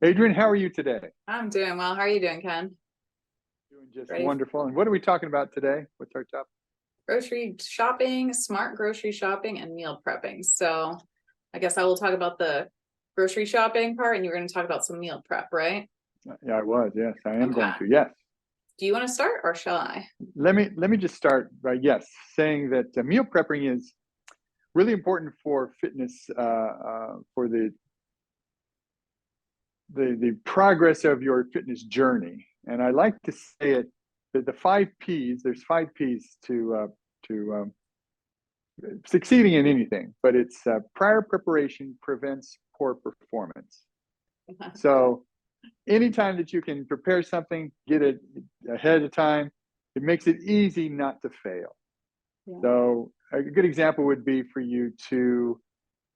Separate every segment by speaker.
Speaker 1: Adrienne, how are you today?
Speaker 2: I'm doing well. How are you doing, Ken?
Speaker 1: Doing just
Speaker 2: Ready for
Speaker 1: wonderful. And what are we talking about today? What's our topic?
Speaker 2: grocery shopping, smart grocery shopping, and meal prepping. So I guess I will talk about the grocery shopping part, and you're going to talk about some meal prep, right?
Speaker 1: Yeah, I was. Yes, I am
Speaker 2: Okay.
Speaker 1: going to. Yes.
Speaker 2: Do you want to start or shall I?
Speaker 1: Let me just start by yes, saying that meal prepping is really important for fitness, for the progress of your fitness journey. And I like to say it that the five P's. There's five P's to succeeding in anything, but it's prior preparation prevents poor performance. So anytime that you can prepare something, get it ahead of time, it makes it easy not to fail.
Speaker 2: Yeah.
Speaker 1: So a good example would be for you to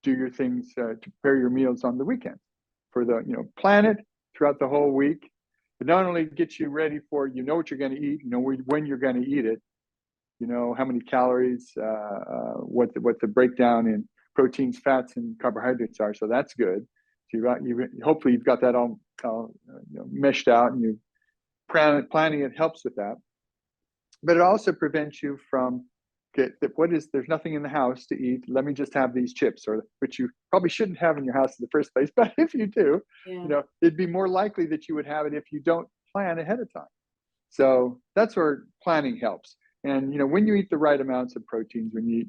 Speaker 1: do your things, to prepare your meals on the weekend for plan it throughout the whole week. It not only gets you ready for, what you're going to eat, when you're going to eat it, how many calories, what the breakdown in proteins, fats, and carbohydrates are. So that's good. So hopefully you've got that all meshed out, and you planning it helps with that. But it also prevents you from there's nothing in the house to eat. Let me just have these chips, or which you probably shouldn't have in your house in the first place. But if you do, it'd be more likely that you would have it if you don't plan ahead of time. So that's where planning helps. And when you eat the right amounts of proteins, when you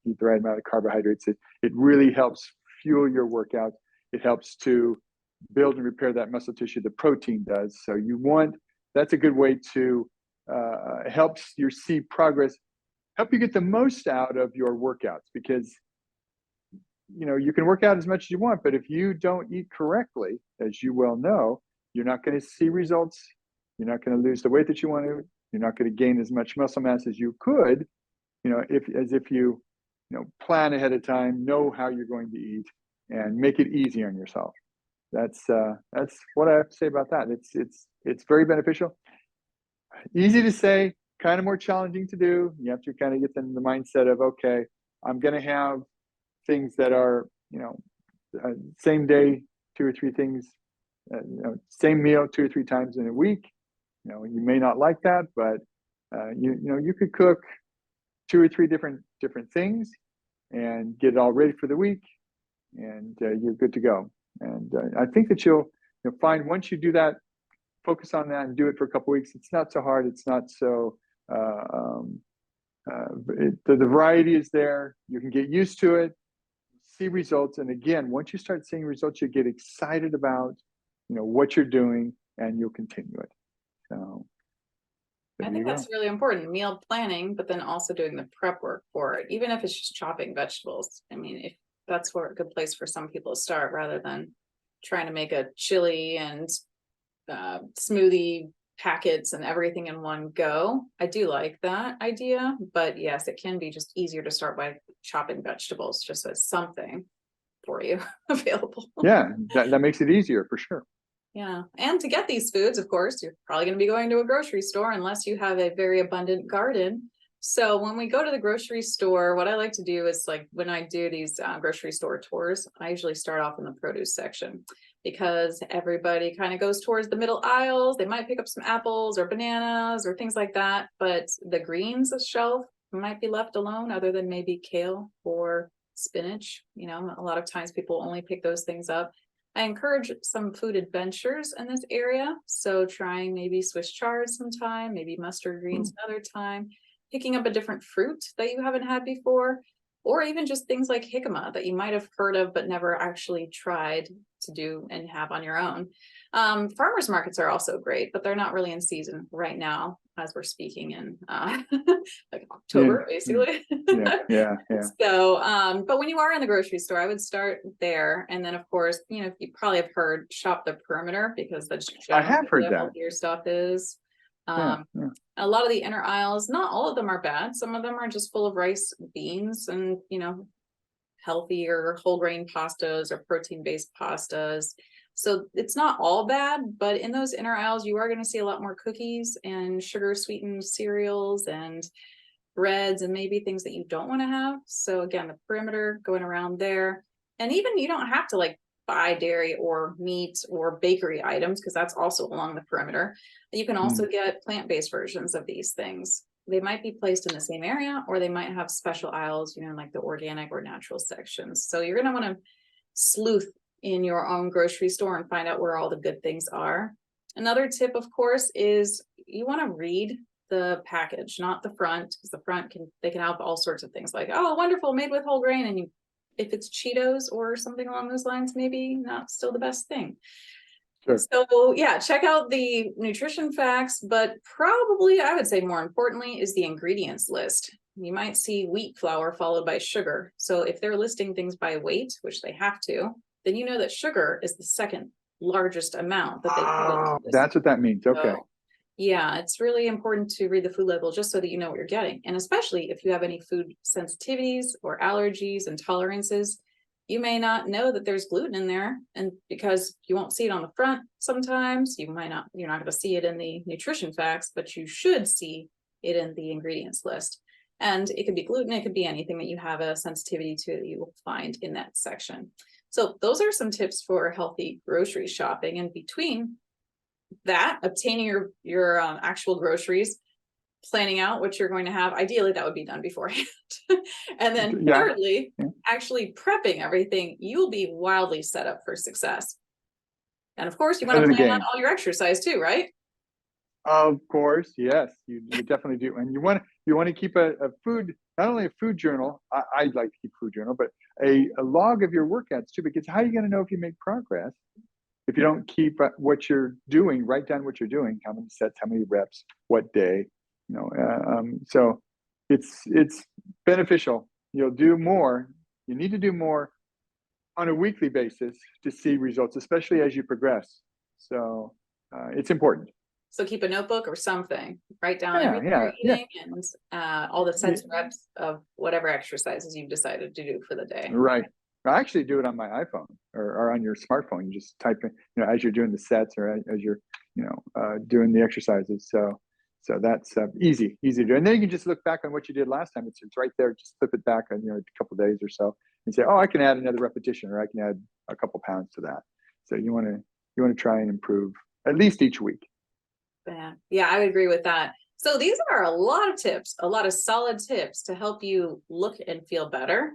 Speaker 1: eat the right amount of carbohydrates, it really helps fuel your workout. It helps to build and repair that muscle tissue. The protein does. So that's a good way to helps you see progress, help you get the most out of your workouts, because you can work out as much as you want, but if you don't eat correctly, as you well know, you're not going to see results. You're not going to lose the weight that you want to. You're not going to gain as much muscle mass as you could, if you plan ahead of time, know how you're going to eat, and make it easy on yourself. That's what I have to say about that. It's very beneficial. Easy to say, kind of more challenging to do. You have to kind of get in the mindset of, okay, I'm going to have things that are, same day, two or three things, same meal 2 or 3 times in a week. You may not like that, but you could cook 2 or 3 different things and get it all ready for the week, and you're good to go. And I think that you'll find, once you do that, focus on that and do it for a couple of weeks. It's not so hard. It's not so the variety is there. You can get used to it, see results, and again, once you start seeing results, you get excited about what you're doing, and you'll continue it. So
Speaker 2: I think that's really important, meal planning, but then also doing the prep work for it, even if it's just chopping vegetables. I mean, if that's a good place for some people to start, rather than trying to make a chili and smoothie packets and everything in one go. I do like that idea, but yes, it can be just easier to start by chopping vegetables, just as something for you available.
Speaker 1: Yeah, that makes it easier for sure.
Speaker 2: Yeah, and to get these foods, of course, you're probably going to be going to a grocery store unless you have a very abundant garden. So when we go to the grocery store, what I like to do is, like, when I do these grocery store tours, I usually start off in the produce section, because everybody kind of goes towards the middle aisles. They might pick up some apples or bananas or things like that, but the greens shelf might be left alone, other than maybe kale or spinach. A lot of times people only pick those things up. I encourage some food adventures in this area. So trying maybe Swiss chard sometime, maybe mustard greens another time, picking up a different fruit that you haven't had before, or even just things like jicama that you might have heard of but never actually tried to do and have on your own. Farmers markets are also great, but they're not really in season right now as we're speaking in like October, basically.
Speaker 1: Yeah.
Speaker 2: So, but when you are in the grocery store, I would start there. And then, of course, you probably have heard shop the perimeter, because that's
Speaker 1: I have heard
Speaker 2: where
Speaker 1: that.
Speaker 2: healthier stuff is. A lot of the inner aisles, not all of them are bad. Some of them are just full of rice, beans, and healthier whole grain pastas or protein-based pastas. So it's not all bad, but in those inner aisles, you are going to see a lot more cookies and sugar sweetened cereals and breads, and maybe things that you don't want to have. So again, the perimeter, going around there. And even you don't have to buy dairy or meat or bakery items, because that's also along the perimeter. You can also get plant-based versions of these things. They might be placed in the same area, or they might have special aisles, like the organic or natural sections. So you're going to want to sleuth in your own grocery store and find out where all the good things are. Another tip, of course, is you want to read the package, not the front, because the front they can have all sorts of things like, oh, wonderful, made with whole grain, and if it's Cheetos or something along those lines, maybe not still the best thing. Sure. So yeah, check out the nutrition facts, but probably I would say more importantly is the ingredients list. You might see wheat flour followed by sugar. So if they're listing things by weight, which they have to, then you know that sugar is the second largest amount that they put into this.
Speaker 1: That's what that means. Okay.
Speaker 2: So, yeah, it's really important to read the food label just so that you know what you're getting. And especially if you have any food sensitivities or allergies and tolerances, you may not know that there's gluten in there. And because you won't see it on the front sometimes, you're not going to see it in the nutrition facts, but you should see it in the ingredients list. And it could be gluten, it could be anything that you have a sensitivity to that you will find in that section. So those are some tips for healthy grocery shopping. And between that, obtaining your actual groceries, planning out what you're going to have, ideally that would be done beforehand. And then thirdly, actually prepping everything, you'll be wildly set up for success. And of course, you want to plan out all your exercise too, right?
Speaker 1: Of course, yes, you definitely do. And you want to keep a food, not only a food journal, I'd like to keep a food journal, but a log of your workouts too, because how are you going to know if you make progress if you don't keep what you're doing, write down what you're doing, how many sets, how many reps, what day, so it's beneficial. You'll do more. You need to do more on a weekly basis to see results, especially as you progress. So it's important.
Speaker 2: So keep a notebook or something, write down everything you're eating and all the sets and reps of whatever exercises you've decided to do for the day.
Speaker 1: Right. I actually do it on my iPhone or on your smartphone. You just type in, as you're doing the sets or as you're, doing the exercises. So that's easy to do. And then you can just look back on what you did last time. It's right there. Just flip it back on, a couple of days or so and say, oh, I can add another repetition, or I can add a couple pounds to that. So you want to try and improve at least each week.
Speaker 2: Yeah, I would agree with that. So these are a lot of tips, a lot of solid tips to help you look and feel better.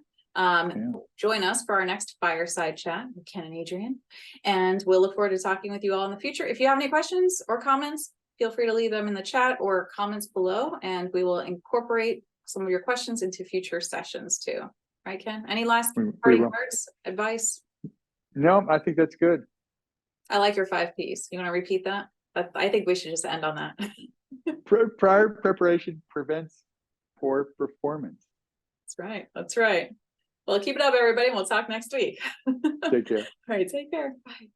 Speaker 2: Join us for our next Fireside Chat with Ken and Adrienne, and we'll look forward to talking with you all in the future. If you have any questions or comments, feel free to leave them in the chat or comments below, and we will incorporate some of your questions into future sessions too. Right, Ken? Any last parting words, advice?
Speaker 1: No, I think that's good.
Speaker 2: I like your 5 Ps. You want to repeat that? I think we should just end on that.
Speaker 1: Prior preparation prevents poor performance.
Speaker 2: That's right. Well, keep it up, everybody. We'll talk next week.
Speaker 1: Take care.
Speaker 2: All right, take care. Bye.